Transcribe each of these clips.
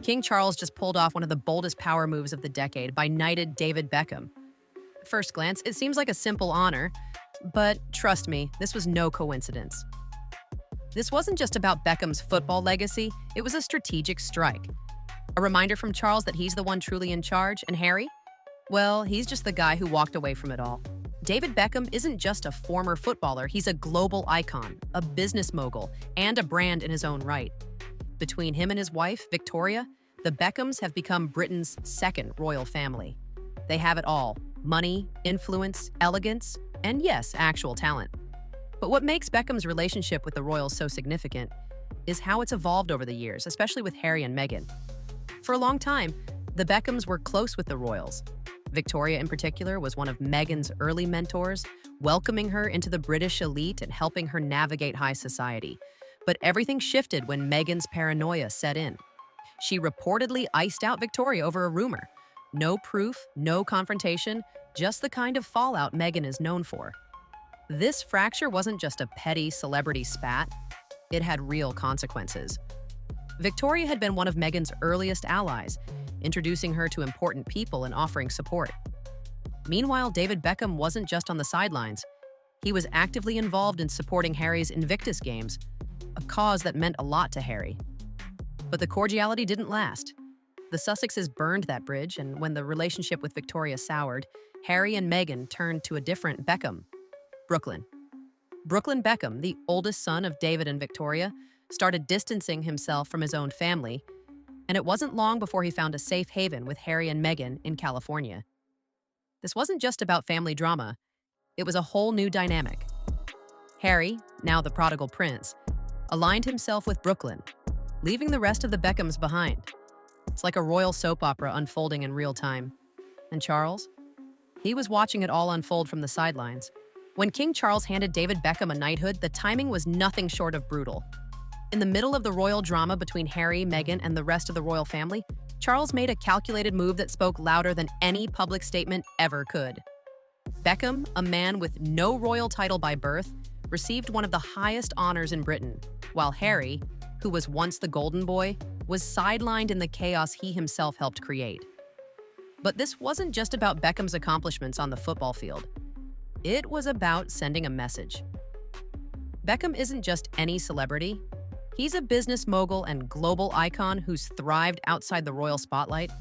King Charles just pulled off one of the boldest power moves of the decade by knighted David Beckham. At first glance, it seems like a simple honor, but trust me, this was no coincidence. This wasn't just about Beckham's football legacy, it was a strategic strike. A reminder from Charles that he's the one truly in charge, and Harry? Well, he's just the guy who walked away from it all. David Beckham isn't just a former footballer, he's a global icon, a business mogul, and a brand in his own right. Between him and his wife, Victoria, the Beckhams have become Britain's second royal family. They have it all: money, influence, elegance, and yes, actual talent. But what makes Beckham's relationship with the royals so significant is how it's evolved over the years, especially with Harry and Meghan. For a long time, the Beckhams were close with the royals. Victoria, in particular, was one of Meghan's early mentors, welcoming her into the British elite and helping her navigate high society. But everything shifted when Meghan's paranoia set in. She reportedly iced out Victoria over a rumor. No proof, no confrontation, just the kind of fallout Meghan is known for. This fracture wasn't just a petty celebrity spat, it had real consequences. Victoria had been one of Meghan's earliest allies, introducing her to important people and offering support. Meanwhile, David Beckham wasn't just on the sidelines. He was actively involved in supporting Harry's Invictus Games, a cause that meant a lot to Harry. But the cordiality didn't last. The Sussexes burned that bridge, and when the relationship with Victoria soured, Harry and Meghan turned to a different Beckham, Brooklyn. Brooklyn Beckham, the oldest son of David and Victoria, started distancing himself from his own family, and it wasn't long before he found a safe haven with Harry and Meghan in California. This wasn't just about family drama, it was a whole new dynamic. Harry, now the prodigal prince, aligned himself with Brooklyn, leaving the rest of the Beckhams behind. It's like a royal soap opera unfolding in real time. And Charles? He was watching it all unfold from the sidelines. When King Charles handed David Beckham a knighthood, the timing was nothing short of brutal. In the middle of the royal drama between Harry, Meghan, and the rest of the royal family, Charles made a calculated move that spoke louder than any public statement ever could. Beckham, a man with no royal title by birth, received one of the highest honors in Britain, while Harry, who was once the golden boy, was sidelined in the chaos he himself helped create. But this wasn't just about Beckham's accomplishments on the football field. It was about sending a message. Beckham isn't just any celebrity. He's a business mogul and global icon who's thrived outside the royal spotlight.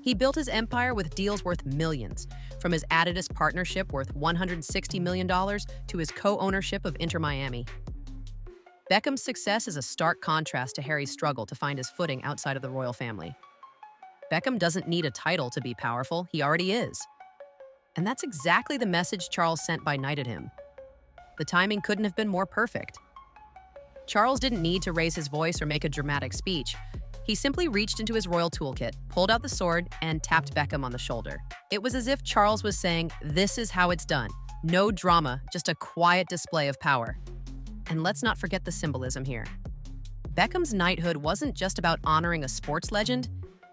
He built his empire with deals worth millions, from his Adidas partnership worth $160 million to his co-ownership of Inter Miami. Beckham's success is a stark contrast to Harry's struggle to find his footing outside of the royal family. Beckham doesn't need a title to be powerful, he already is. And that's exactly the message Charles sent by knighted him. The timing couldn't have been more perfect. Charles didn't need to raise his voice or make a dramatic speech. He simply reached into his royal toolkit, pulled out the sword, and tapped Beckham on the shoulder. It was as if Charles was saying, "This is how it's done. No drama, just a quiet display of power." And let's not forget the symbolism here. Beckham's knighthood wasn't just about honoring a sports legend,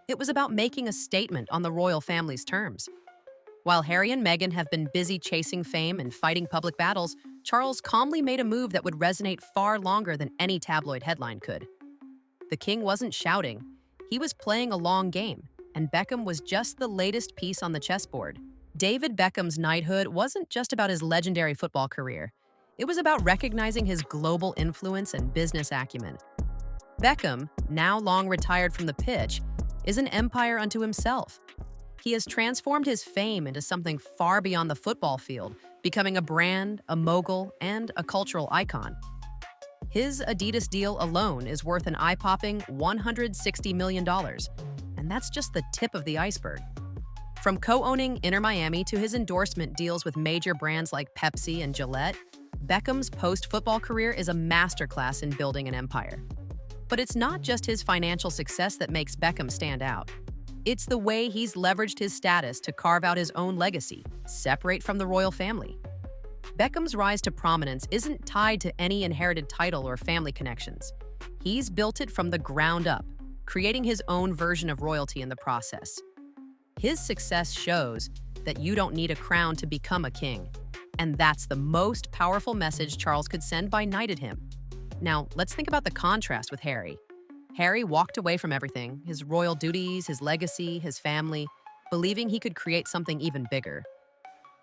it was about making a statement on the royal family's terms. While Harry and Meghan have been busy chasing fame and fighting public battles, Charles calmly made a move that would resonate far longer than any tabloid headline could. The king wasn't shouting, he was playing a long game, and Beckham was just the latest piece on the chessboard. David Beckham's knighthood wasn't just about his legendary football career. It was about recognizing his global influence and business acumen. Beckham, now long retired from the pitch, is an empire unto himself. He has transformed his fame into something far beyond the football field, becoming a brand, a mogul, and a cultural icon. His Adidas deal alone is worth an eye-popping $160 million, and that's just the tip of the iceberg. From co-owning Inter Miami to his endorsement deals with major brands like Pepsi and Gillette, Beckham's post-football career is a masterclass in building an empire. But it's not just his financial success that makes Beckham stand out. It's the way he's leveraged his status to carve out his own legacy, separate from the royal family. Beckham's rise to prominence isn't tied to any inherited title or family connections. He's built it from the ground up, creating his own version of royalty in the process. His success shows that you don't need a crown to become a king. And that's the most powerful message Charles could send by knighted him. Now, let's think about the contrast with Harry. Harry walked away from everything, his royal duties, his legacy, his family, believing he could create something even bigger.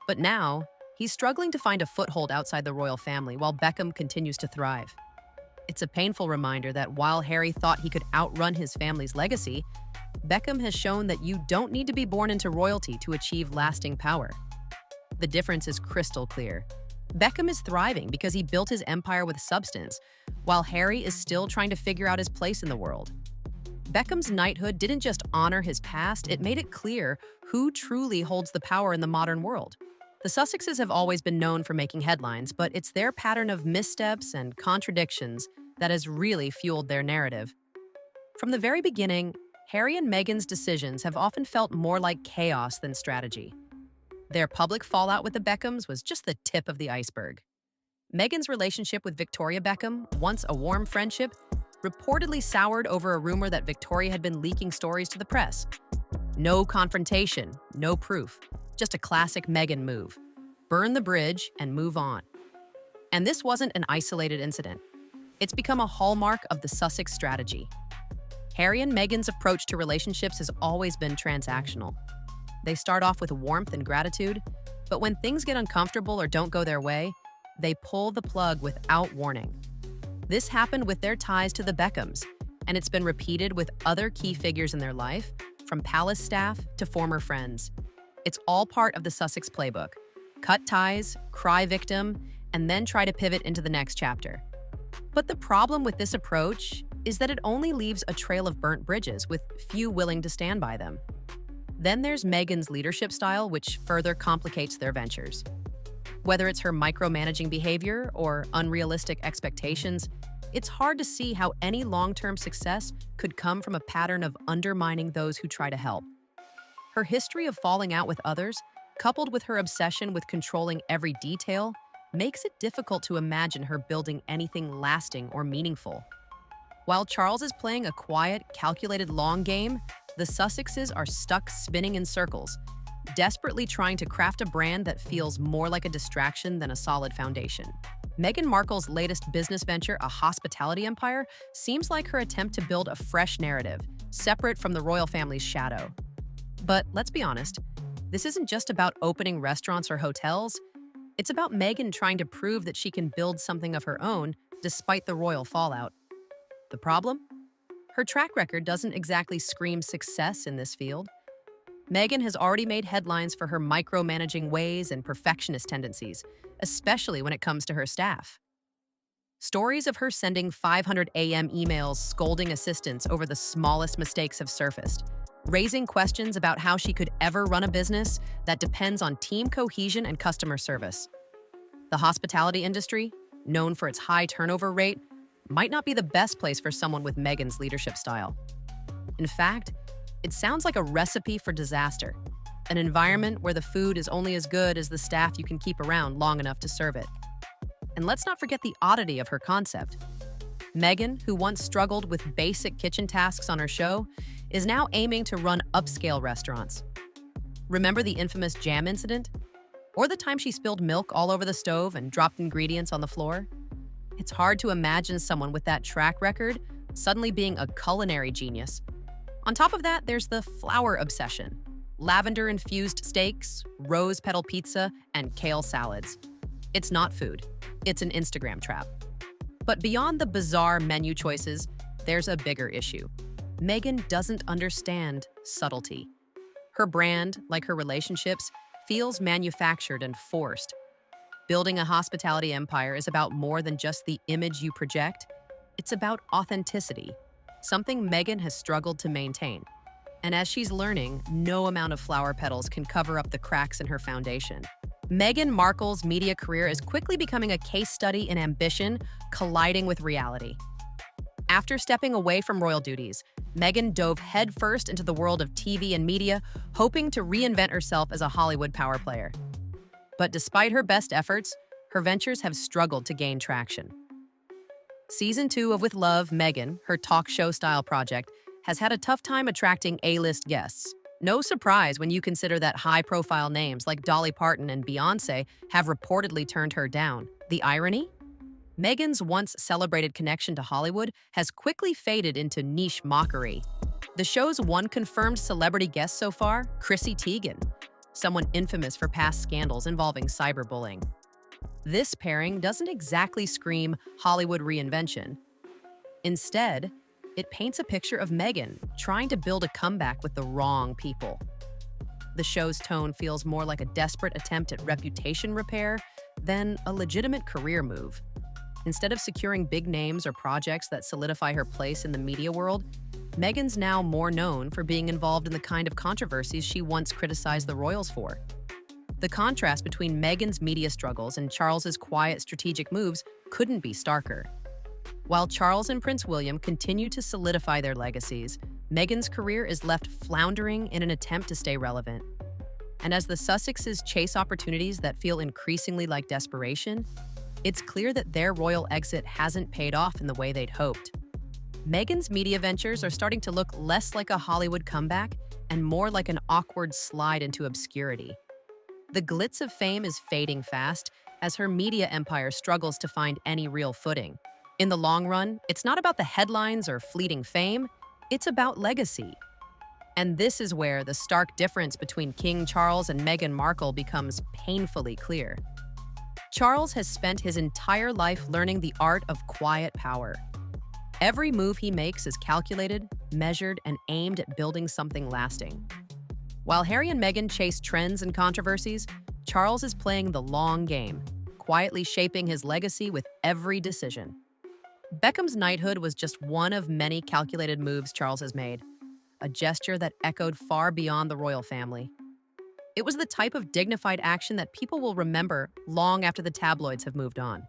But now, he's struggling to find a foothold outside the royal family while Beckham continues to thrive. It's a painful reminder that while Harry thought he could outrun his family's legacy, Beckham has shown that you don't need to be born into royalty to achieve lasting power. The difference is crystal clear. Beckham is thriving because he built his empire with substance, while Harry is still trying to figure out his place in the world. Beckham's knighthood didn't just honor his past, it made it clear who truly holds the power in the modern world. The Sussexes have always been known for making headlines, but it's their pattern of missteps and contradictions that has really fueled their narrative. From the very beginning, Harry and Meghan's decisions have often felt more like chaos than strategy. Their public fallout with the Beckhams was just the tip of the iceberg. Meghan's relationship with Victoria Beckham, once a warm friendship, reportedly soured over a rumor that Victoria had been leaking stories to the press. No confrontation, no proof, just a classic Meghan move. Burn the bridge and move on. And this wasn't an isolated incident. It's become a hallmark of the Sussex strategy. Harry and Meghan's approach to relationships has always been transactional. They start off with warmth and gratitude, but when things get uncomfortable or don't go their way, they pull the plug without warning. This happened with their ties to the Beckhams, and it's been repeated with other key figures in their life, from palace staff to former friends. It's all part of the Sussex playbook. Cut ties, cry victim, and then try to pivot into the next chapter. But the problem with this approach is that it only leaves a trail of burnt bridges with few willing to stand by them. Then there's Meghan's leadership style, which further complicates their ventures. Whether it's her micromanaging behavior or unrealistic expectations, it's hard to see how any long-term success could come from a pattern of undermining those who try to help. Her history of falling out with others, coupled with her obsession with controlling every detail, makes it difficult to imagine her building anything lasting or meaningful. While Charles is playing a quiet, calculated long game, the Sussexes are stuck spinning in circles, desperately trying to craft a brand that feels more like a distraction than a solid foundation. Meghan Markle's latest business venture, a hospitality empire, seems like her attempt to build a fresh narrative, separate from the royal family's shadow. But let's be honest, this isn't just about opening restaurants or hotels. It's about Meghan trying to prove that she can build something of her own despite the royal fallout. The problem? Her track record doesn't exactly scream success in this field. Meghan has already made headlines for her micromanaging ways and perfectionist tendencies, especially when it comes to her staff. Stories of her sending 500 AM emails scolding assistants over the smallest mistakes have surfaced, raising questions about how she could ever run a business that depends on team cohesion and customer service. The hospitality industry, known for its high turnover rate, might not be the best place for someone with Meghan's leadership style. In fact, it sounds like a recipe for disaster, an environment where the food is only as good as the staff you can keep around long enough to serve it. And let's not forget the oddity of her concept. Meghan, who once struggled with basic kitchen tasks on her show, is now aiming to run upscale restaurants. Remember the infamous jam incident? Or the time she spilled milk all over the stove and dropped ingredients on the floor? It's hard to imagine someone with that track record suddenly being a culinary genius. On top of that, there's the flour obsession. Lavender-infused steaks, rose petal pizza, and kale salads. It's not food. It's an Instagram trap. But beyond the bizarre menu choices, there's a bigger issue. Meghan doesn't understand subtlety. Her brand, like her relationships, feels manufactured and forced. Building a hospitality empire is about more than just the image you project. It's about authenticity, something Meghan has struggled to maintain. And as she's learning, no amount of flower petals can cover up the cracks in her foundation. Meghan Markle's media career is quickly becoming a case study in ambition colliding with reality. After stepping away from royal duties, Meghan dove headfirst into the world of TV and media, hoping to reinvent herself as a Hollywood power player. But despite her best efforts, her ventures have struggled to gain traction. Season 2 of With Love, Meghan, her talk show-style project, has had a tough time attracting A-list guests. No surprise when you consider that high-profile names like Dolly Parton and Beyoncé have reportedly turned her down. The irony? Meghan's once celebrated connection to Hollywood has quickly faded into niche mockery. The show's one confirmed celebrity guest so far, Chrissy Teigen, someone infamous for past scandals involving cyberbullying. This pairing doesn't exactly scream Hollywood reinvention. Instead, it paints a picture of Meghan trying to build a comeback with the wrong people. The show's tone feels more like a desperate attempt at reputation repair than a legitimate career move. Instead of securing big names or projects that solidify her place in the media world, Meghan's now more known for being involved in the kind of controversies she once criticized the royals for. The contrast between Meghan's media struggles and Charles's quiet strategic moves couldn't be starker. While Charles and Prince William continue to solidify their legacies, Meghan's career is left floundering in an attempt to stay relevant. And as the Sussexes chase opportunities that feel increasingly like desperation, it's clear that their royal exit hasn't paid off in the way they'd hoped. Meghan's media ventures are starting to look less like a Hollywood comeback and more like an awkward slide into obscurity. The glitz of fame is fading fast as her media empire struggles to find any real footing. In the long run, it's not about the headlines or fleeting fame, it's about legacy. And this is where the stark difference between King Charles and Meghan Markle becomes painfully clear. Charles has spent his entire life learning the art of quiet power. Every move he makes is calculated, measured, and aimed at building something lasting. While Harry and Meghan chase trends and controversies, Charles is playing the long game, quietly shaping his legacy with every decision. Beckham's knighthood was just one of many calculated moves Charles has made, a gesture that echoed far beyond the royal family. It was the type of dignified action that people will remember long after the tabloids have moved on.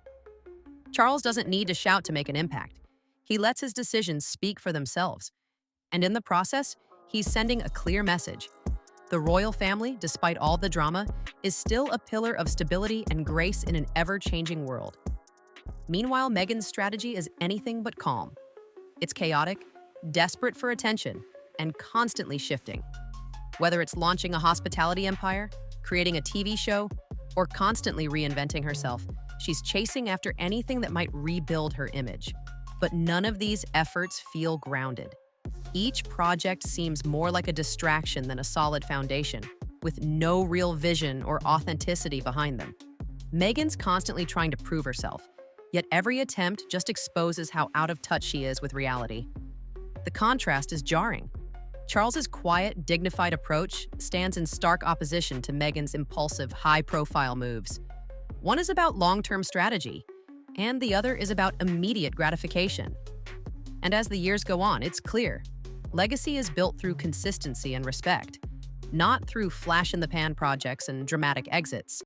Charles doesn't need to shout to make an impact. He lets his decisions speak for themselves. And in the process, he's sending a clear message. The royal family, despite all the drama, is still a pillar of stability and grace in an ever-changing world. Meanwhile, Meghan's strategy is anything but calm. It's chaotic, desperate for attention, and constantly shifting. Whether it's launching a hospitality empire, creating a TV show, or constantly reinventing herself, she's chasing after anything that might rebuild her image. But none of these efforts feel grounded. Each project seems more like a distraction than a solid foundation, with no real vision or authenticity behind them. Meghan's constantly trying to prove herself, yet every attempt just exposes how out of touch she is with reality. The contrast is jarring. Charles's quiet, dignified approach stands in stark opposition to Meghan's impulsive, high-profile moves. One is about long-term strategy, and the other is about immediate gratification. And as the years go on, it's clear. Legacy is built through consistency and respect, not through flash-in-the-pan projects and dramatic exits.